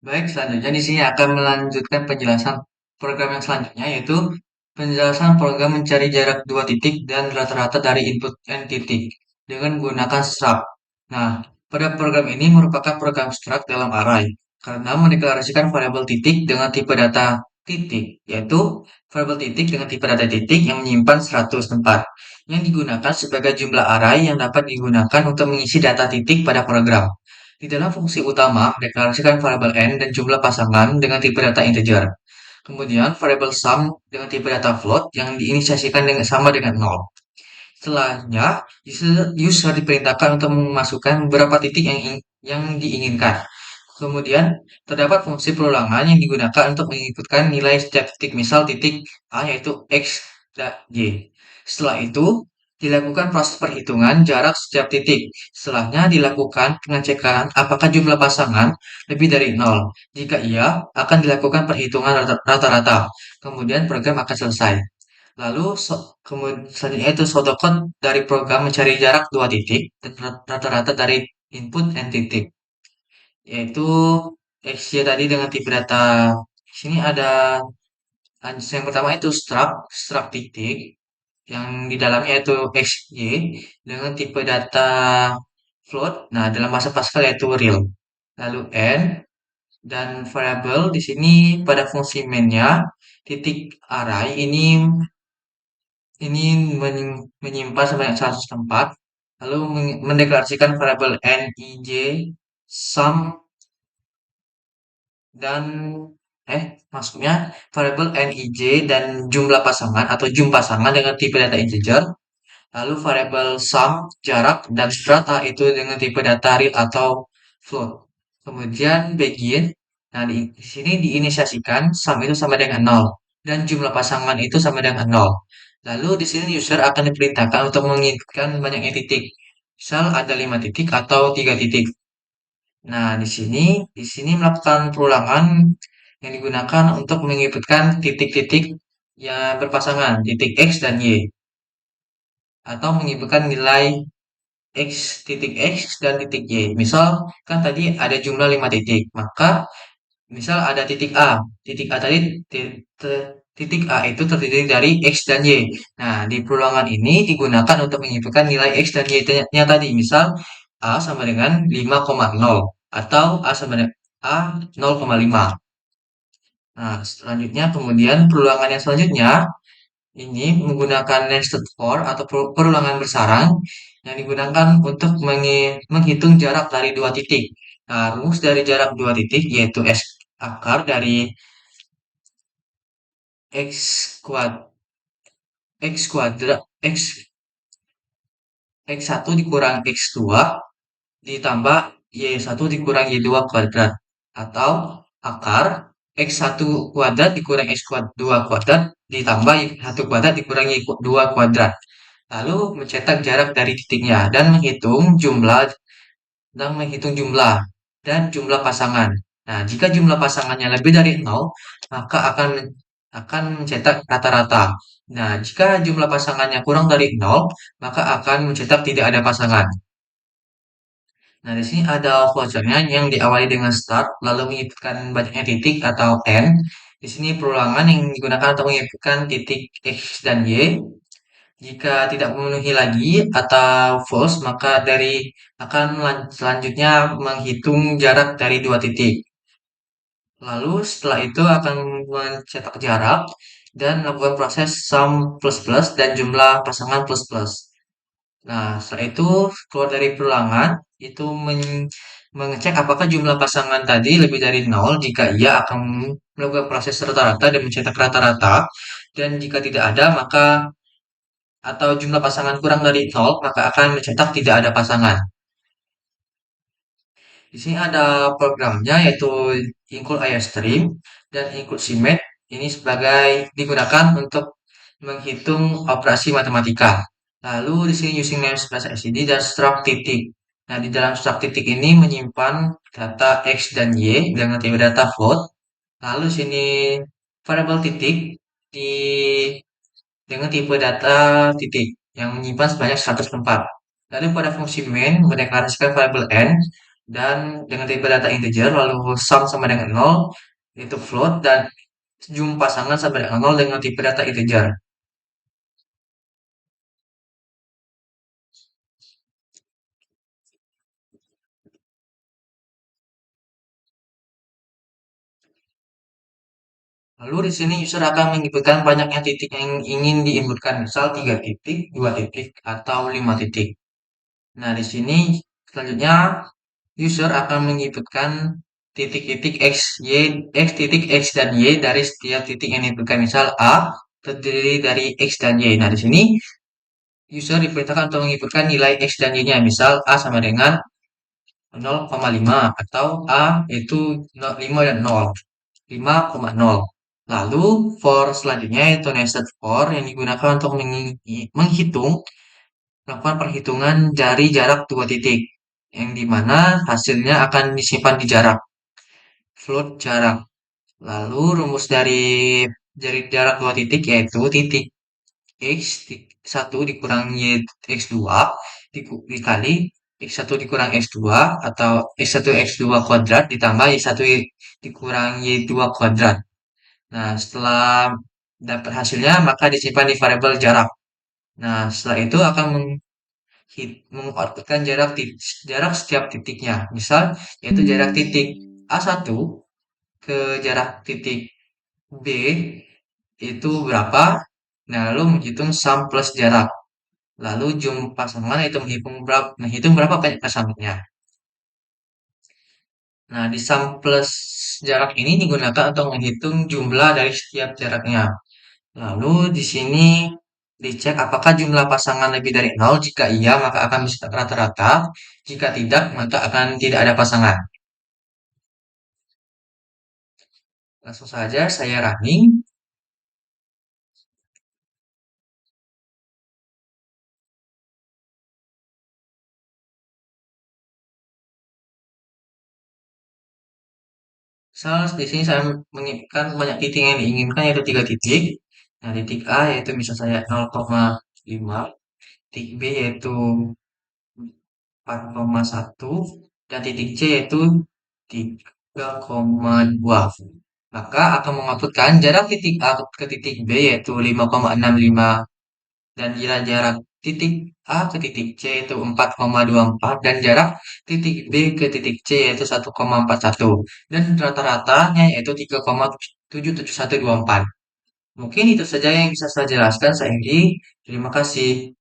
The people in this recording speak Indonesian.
Baik, selanjutnya di sini akan melanjutkan penjelasan program yang selanjutnya, yaitu penjelasan program mencari jarak dua titik dan rata-rata dari input n titik dengan menggunakan struct. Nah, pada program ini merupakan program struct dalam array karena mendeklarasikan variabel titik dengan tipe data titik, yaitu variabel titik dengan tipe data titik yang menyimpan 100 tempat yang digunakan sebagai jumlah array yang dapat digunakan untuk mengisi data titik pada program. Di dalam fungsi utama, deklarasikan variabel n dan jumlah pasangan dengan tipe data integer. Kemudian variabel sum dengan tipe data float yang diinisiasikan dengan sama dengan nol. Setelahnya, user diperintahkan untuk memasukkan beberapa titik yang diinginkan. Kemudian, terdapat fungsi perulangan yang digunakan untuk menginputkan nilai setiap titik, misal titik A yaitu X dan Y. Setelah itu, dilakukan proses perhitungan jarak setiap titik. Setelahnya dilakukan pengecekan apakah jumlah pasangan lebih dari nol. Jika iya, akan dilakukan perhitungan rata-rata. Kemudian program akan selesai. Lalu kemudian selanjutnya itu pseudocode dari program mencari jarak dua titik dan rata-rata dari input n titik, yaitu XY tadi dengan tipe data. Di sini ada yang pertama itu struct titik yang di dalamnya itu XY dengan tipe data float. Nah, dalam bahasa Pascal yaitu real. Lalu n dan variabel di sini pada fungsi mainnya titik array ini menyimpan sebanyak 100 tempat, lalu mendeklarasikan variabel nij, sum, dan maksudnya variabel nij dan jumlah pasangan atau pasangan dengan tipe data integer, lalu variabel sum, jarak, dan strata itu dengan tipe data real atau float. Kemudian begin, nah di sini diinisiasikan sum itu sama dengan nol dan jumlah pasangan itu sama dengan nol. Lalu di sini user akan diperintahkan untuk menginputkan banyaknya titik. Misal ada 5 titik atau 3 titik. Nah, di sini melakukan perulangan yang digunakan untuk menginputkan titik-titik yang berpasangan, titik X dan Y, atau menginputkan nilai titik X dan titik Y. Misal, kan tadi ada jumlah 5 titik, maka misal ada titik A. Titik A tadi titik A itu terdiri dari X dan Y. Nah, di perulangan ini digunakan untuk menginputkan nilai X dan Y-nya tadi. Misal A sama dengan 5,0 atau A sama dengan A 0,5. Nah, selanjutnya kemudian perulangan yang selanjutnya ini menggunakan nested for atau perulangan bersarang yang digunakan untuk menghitung jarak dari dua titik. Nah, rumus dari jarak dua titik yaitu akar dari x kuad x kuadrat x1 dikurang x2 ditambah y1 dikurang y2 kuadrat, atau akar x1 kuadrat dikurang x2 kuadrat ditambah y1 kuadrat dikurang y2 kuadrat. Lalu mencetak jarak dari titiknya dan menghitung jumlah dan jumlah pasangan. Nah, jika jumlah pasangannya lebih dari nol, maka akan mencetak rata-rata. Nah, jika jumlah pasangannya kurang dari nol, maka akan mencetak tidak ada pasangan. Nah, di sini ada flowchart-nya yang diawali dengan start, lalu menyebutkan banyaknya titik atau n. Di sini perulangan yang digunakan untuk menyebutkan titik x dan y. Jika tidak memenuhi lagi atau false, maka akan selanjutnya menghitung jarak dari dua titik. Lalu setelah itu akan mencetak jarak dan melakukan proses sum plus plus dan jumlah pasangan plus plus. Nah, setelah itu keluar dari perulangan itu mengecek apakah jumlah pasangan tadi lebih dari nol. Jika iya akan melakukan proses rata-rata dan mencetak rata-rata. Dan jika tidak ada maka atau jumlah pasangan kurang dari nol maka akan mencetak tidak ada pasangan. Di sini ada programnya yaitu include IOStream dan include CMake. Ini digunakan untuk menghitung operasi matematika. Lalu di sini using namespace std dan struct titik. Nah, di dalam struct titik ini menyimpan data x dan y dengan tipe data float. Lalu sini variable titik di dengan tipe data titik yang menyimpan sebanyak 100 tempat. Lalu pada fungsi main mendeklarasikan variabel n dan dengan tipe data integer, lalu sum sama dengan nol, itu float, dan jumlah pasangan sama dengan nol dengan tipe data integer. Lalu di sini user akan menginputkan banyaknya titik yang ingin diinputkan, misal 3 titik, 2 titik, atau 5 titik. Nah, di sini selanjutnya user akan menginputkan titik-titik x, y, x titik x dan y dari setiap titik yang diinputkan. Misal A terdiri dari x dan y. Nah, di sini user diperintahkan untuk menginputkan nilai x dan y-nya. Misal A sama dengan 0,5 atau A itu 5 dan 0. 5,0. Lalu for selanjutnya yaitu nested for yang digunakan untuk menghitung melakukan perhitungan dari jarak dua titik yang dimana hasilnya akan disimpan di jarak float jarak. Lalu rumus dari jarak dua titik yaitu titik x 1 dikurang y x 2 dikali x 1 dikurang x 2 atau x 1 x 2 kuadrat ditambah y 1 dikurang y 2 kuadrat. Nah, setelah dapat hasilnya maka disimpan di variabel jarak. Nah, setelah itu akan mengoutputkan jarak setiap titiknya. Misal yaitu jarak titik A1 ke jarak titik B itu berapa? Nah, lalu menghitung sum plus jarak. Lalu jumlah pasangan itu menghitung berapa banyak pasangannya. Nah, di sum plus jarak ini digunakan untuk menghitung jumlah dari setiap jaraknya. Lalu di sini dicek apakah jumlah pasangan lebih dari nol. Jika iya, maka akan bisa rata-rata. Jika tidak, maka akan tidak ada pasangan. Langsung saja saya running. Misal di sini saya menginginkan banyak titik yang diinginkan yaitu 3 titik. Nah, titik A yaitu bisa saya 0,5, titik B yaitu 4,1, dan titik C yaitu 3,2. Maka akan mengoutputkan jarak titik A ke titik B yaitu 5,65, dan jarak titik A ke titik C yaitu 4,24, dan jarak titik B ke titik C yaitu 1,41, dan rata-ratanya yaitu 3,77124. Mungkin itu saja yang bisa saya jelaskan, Saidi. Terima kasih.